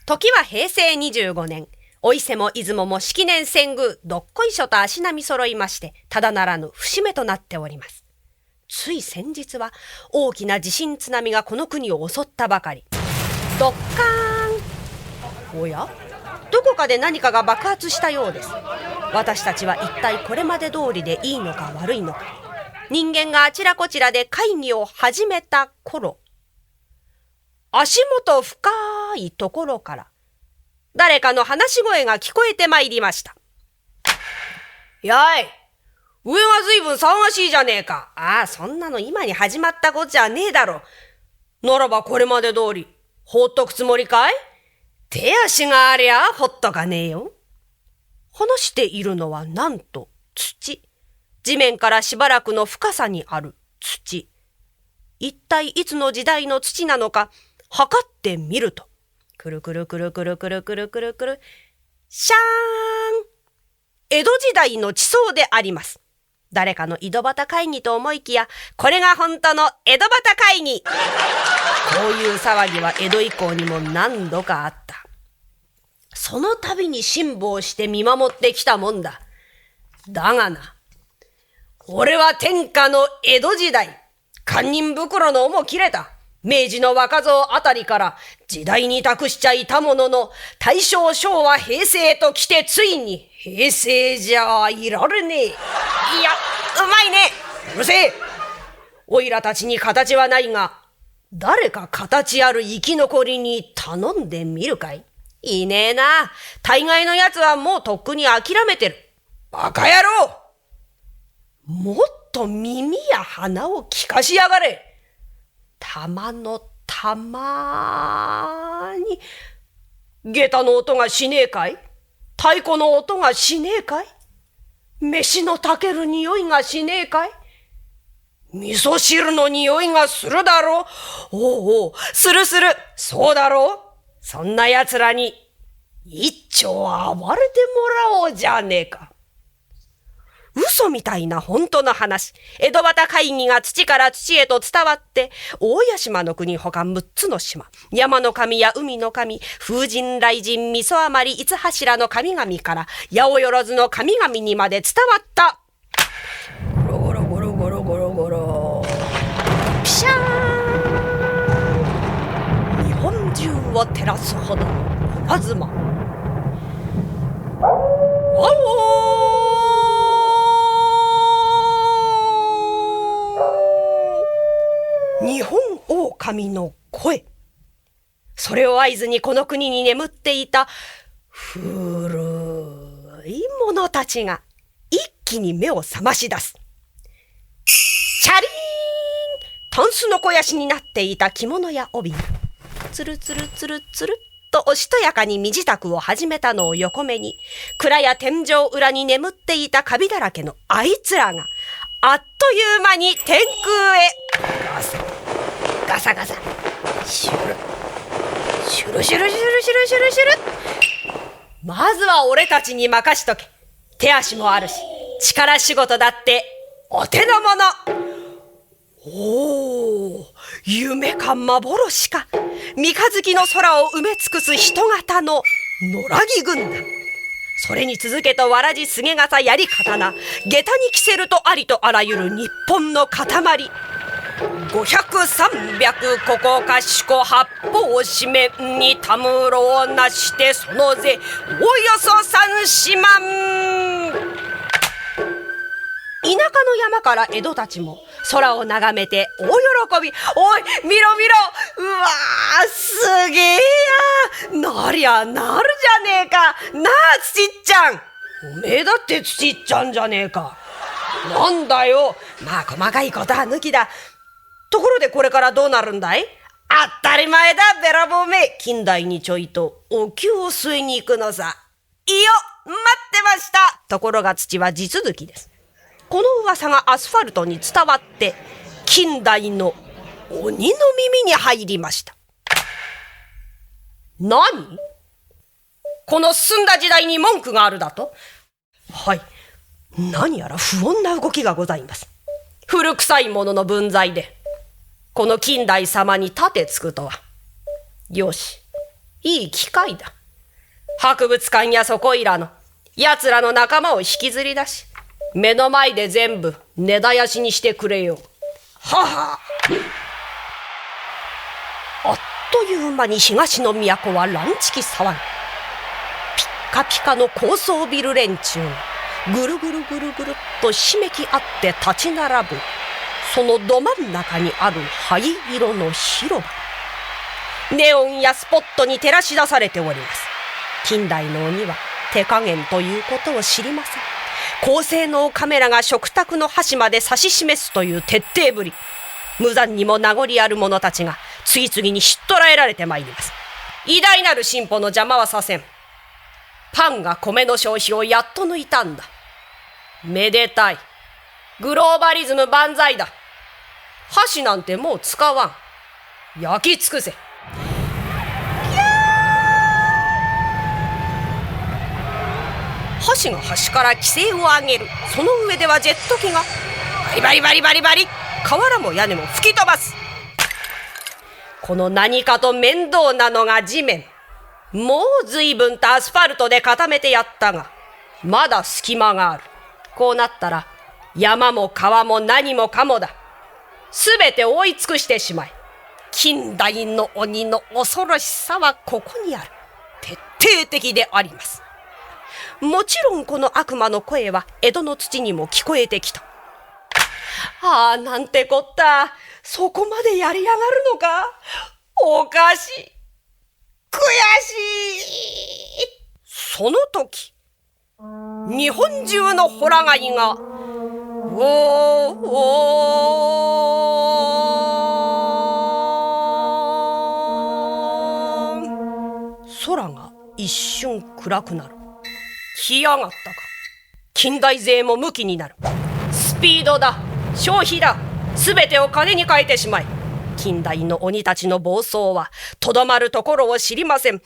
時は平成25年、お伊勢も出雲も式年遷宮、どっこいしょと足並み揃いまして、ただならぬ節目となっております。つい先日は、大きな地震津波がこの国を襲ったばかり。ドッカーン。おや？どこかで何かが爆発したようです。私たちは一体これまで通りでいいのか悪いのか。人間があちらこちらで会議を始めた頃、足元深いところから誰かの話し声が聞こえてまいりました。やい、上がずいぶん騒がしいじゃねえか。ああ、そんなの今に始まったことじゃねえだろ。ならばこれまで通り放っとくつもりかい？手足がありゃほっとかねえよ。話しているのはなんと土。地面からしばらくの深さにある土。一体いつの時代の土なのか測ってみると、くるくるくるくるくるくるくるくる、シャーン。江戸時代の地層であります。誰かの井戸端会議と思いきや、これが本当の江戸端会議。こういう騒ぎは江戸以降にも何度かあった。その度に辛抱して見守ってきたもんだ。だがな、俺は天下の江戸時代、堪忍袋の尾も切れた。明治の若造あたりから時代に託しちゃいたものの、大正昭和平成ときてついに平成じゃいられねえ。いや、うまいね。うるせえ。おいらたちに形はないが、誰か形ある生き残りに頼んでみるかい？いねえな。大概のやつはもうとっくに諦めてる。バカ野郎！もっと耳や鼻を聞かしやがれ。玉の玉に下駄の音がしねえかい？太鼓の音がしねえかい？飯の炊ける匂いがしねえかい？味噌汁の匂いがするだろう？おうおう、するする。そうだろう？そんな奴らに一丁暴れてもらおうじゃねえか。嘘みたいな本当の話。江戸端会議が土から土へと伝わって、大屋島の国ほか6つの島、山の神や海の神、風神雷神、味噌余り、五柱の神々から八百万の神々にまで伝わった。ゴロゴロゴロゴロゴロゴロ、ピシャーン。日本中を照らすほどの稲妻。ワオー。日本狼の声。それを合図にこの国に眠っていた古い者たちが一気に目を覚まし出す。チャリーン。タンスの肥やしになっていた着物や帯がつるつるつるつるっとおしとやかに身支度を始めたのを横目に、蔵や天井裏に眠っていたカビだらけのあいつらがあっという間に天空へガサガサシュルシュルシュルシュルシュルシュルシュル。まずは俺たちに任しとけ。手足もあるし力仕事だってお手の物。おお、夢か幻か。三日月の空を埋め尽くす人型の野良木軍団。それに続けとわらじ菅笠槍刀、下駄に着せるとありとあらゆる日本の塊。500、300、ここかしこ八方四面にたむろをなして、その勢およそ3、4万。田舎の山から江戸たちも空を眺めて大喜び。おい、見ろ見ろ。うわー、すげえや。なりゃなるじゃねえか。なあ、土っちゃん。おめえだって土っちゃんじゃねえか。なんだよ。まあ細かいことは抜きだ。ところでこれからどうなるんだい？当たり前だ、べらぼうめ。近代にちょいとお灸を据えに行くのさ。いいよ、待ってました。ところが土は地続きです。この噂がアスファルトに伝わって近代の鬼の耳に入りました。何？この進んだ時代に文句があるだと？はい、何やら不穏な動きがございます。古臭いものの分際でこの近代様に盾つくとは。よし、いい機会だ。博物館やそこいらの奴らの仲間を引きずり出し、目の前で全部根絶やしにしてくれよう。はは。あっという間に東の都は乱痴騒ぎ。ピッカピカの高層ビル連中がぐるぐるぐるぐるっとひしめき合って立ち並ぶ、そのど真ん中にある灰色の広場。ネオンやスポットに照らし出されております。近代の鬼は手加減ということを知りません。高性能カメラが食卓の端まで指し示すという徹底ぶり。無残にも名残ある者たちが次々にひっ捕らえられてまいります。偉大なる進歩の邪魔はさせん。パンが米の消費をやっと抜いたんだ。めでたい。グローバリズム万歳だ。箸なんてもう使わん。焼き尽くせ。箸が端から規制を上げる。その上ではジェット機がバリバリバリバリバリ、瓦も屋根も吹き飛ばす。この何かと面倒なのが地面。もう随分とアスファルトで固めてやったが、まだ隙間がある。こうなったら山も川も何もかもだ。すべて覆い尽くしてしまえ。近代の鬼の恐ろしさはここにある。徹底的であります。もちろんこの悪魔の声は江戸の土にも聞こえてきた。ああ、なんてこった。そこまでやりやがるのか。おかしい。悔しい。その時、日本中のホラ貝が、空が一瞬暗くなる。来やがったか。近代勢も向きになる。スピードだ、消費だ、すべてを金に変えてしまえ。近代の鬼たちの暴走はとどまるところを知りません。も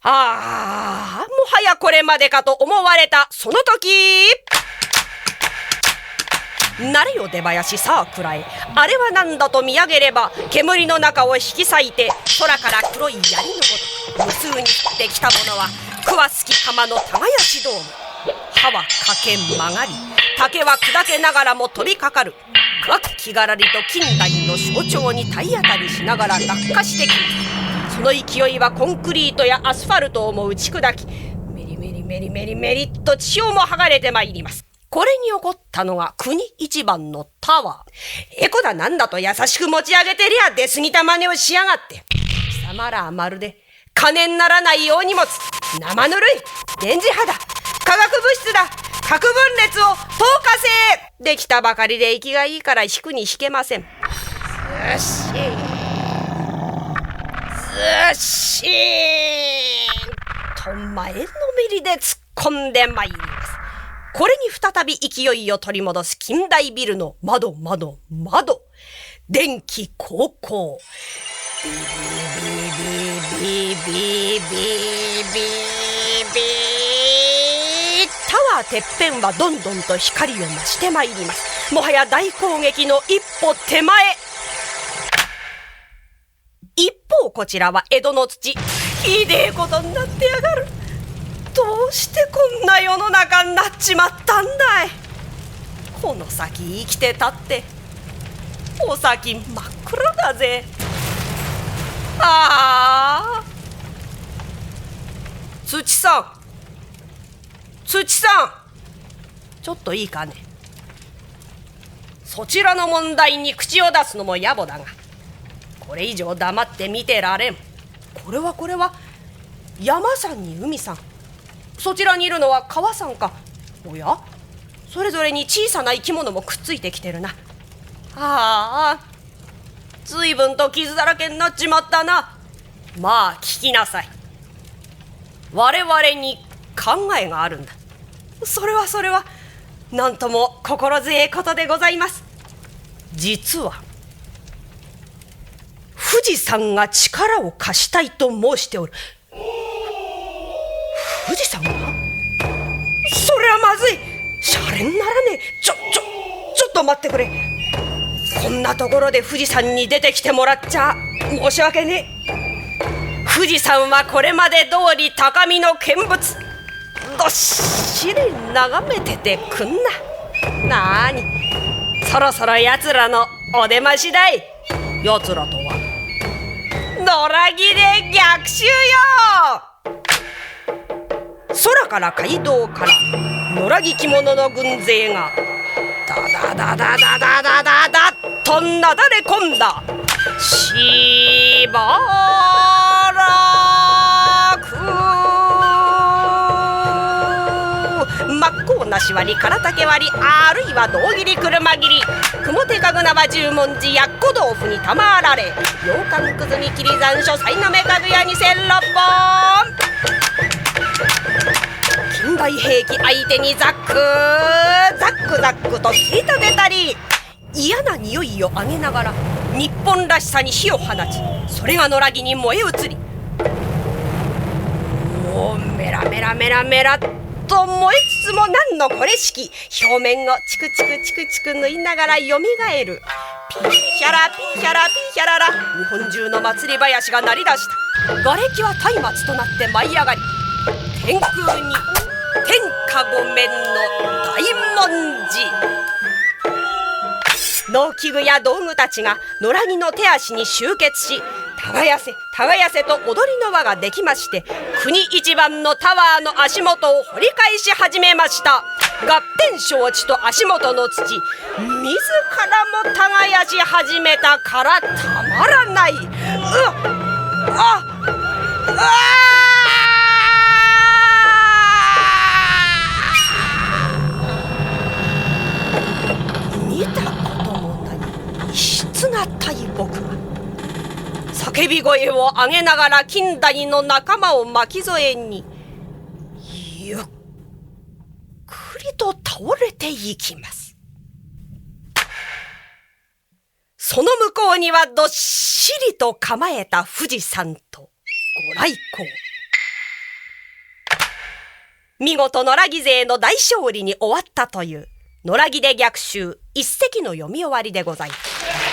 はやこれまでかと思われたその時、なれよ出囃子さあくらえ。あれは何だと見上げれば、煙の中を引き裂いて空から黒い槍のごとく無数に降ってきたものは食わすき釜の耕し道具。刃は欠け曲がり、竹は砕けながらも飛びかかる。悪気がらりと近代の象徴に体当たりしながら落下してきます。その勢いはコンクリートやアスファルトをも打ち砕き、メリメリメリメリメリっと地表も剥がれてまいります。これに起こったのが国一番のタワー。エコだなんだと優しく持ち上げてりゃ出過ぎた真似をしやがって。貴様らはまるで金にならない大荷物、生ぬるい、電磁波だ、化学物質だ、核分裂を透過せ。できたばかりで生きがいいから引くに引けません。ずっしーずっしーと前のめりで突っ込んでまいります。これに再び勢いを取り戻す近代ビルの窓。電気高校。ビービービービービービービービー。タワーてっぺんはどんどんと光を増してまいります。もはや大攻撃の一歩手前。一方こちらは江戸の土。ひでえことになってやがる。どうしてこんな世の中になっちまったんだい。この先生きてたってお先真っ暗だぜ。土さんちょっといいかね。そちらの問題に口を出すのも野暮だが、これ以上黙って見てられん。これは山さんに海さん、そちらにいるのは川さんか。おや、それぞれに小さな生き物もくっついてきてるな。ずいぶんと傷だらけになっちまったな。まあ聞きなさい。我々に考えがあるんだ。それはなんとも心強いことでございます。実は富士山が力を貸したいと申しておる。富士山が？それはまずい。シャレにならねえ。ちょっと待ってくれ。こんなところで富士山に出てきてもらっちゃ申し訳ねえ。富士山はこれまで通り高みの見物どっしり眺めててくんな。なーに、そろそろやつらのお出ましだい。やつらとは野良着で逆襲よ。空から街道から野良着着物の軍勢がダダダダダダダダダッとなだれ込んだ。しばらく真っ向なし割り空竹割りあるいは胴切り車切り雲手かぐなは十文字やっこ豆腐にたまられ洋館くずみ切り残暑さいのめかぐや2006本近代兵器相手にザックザックザックと切り立てたり嫌な匂いを上げながら日本らしさに火を放ちそれが野良着に燃え移りもうメラメラメラメラと燃えつつも何のこれしき表面をチクチクチクチク縫いながらよみがえるピーヒャラピーヒャラピーヒャララ日本中の祭り囃子が鳴り出した瓦礫は松明となって舞い上がり天空に天下御免の大文字農機具や道具たちが野良着の手足に集結し耕せと踊りの輪ができまして国一番のタワーの足元を掘り返し始めました。合併承知と足元の土自らも耕し始めたからたまらない。見たこともない異質な大木が叫び声を上げながら金谷の仲間を巻き添えにゆっくりと倒れていきます。その向こうにはどっしりと構えた富士山とご来光。見事野良着勢の大勝利に終わったという野良着で逆襲一席の読み終わりでございます。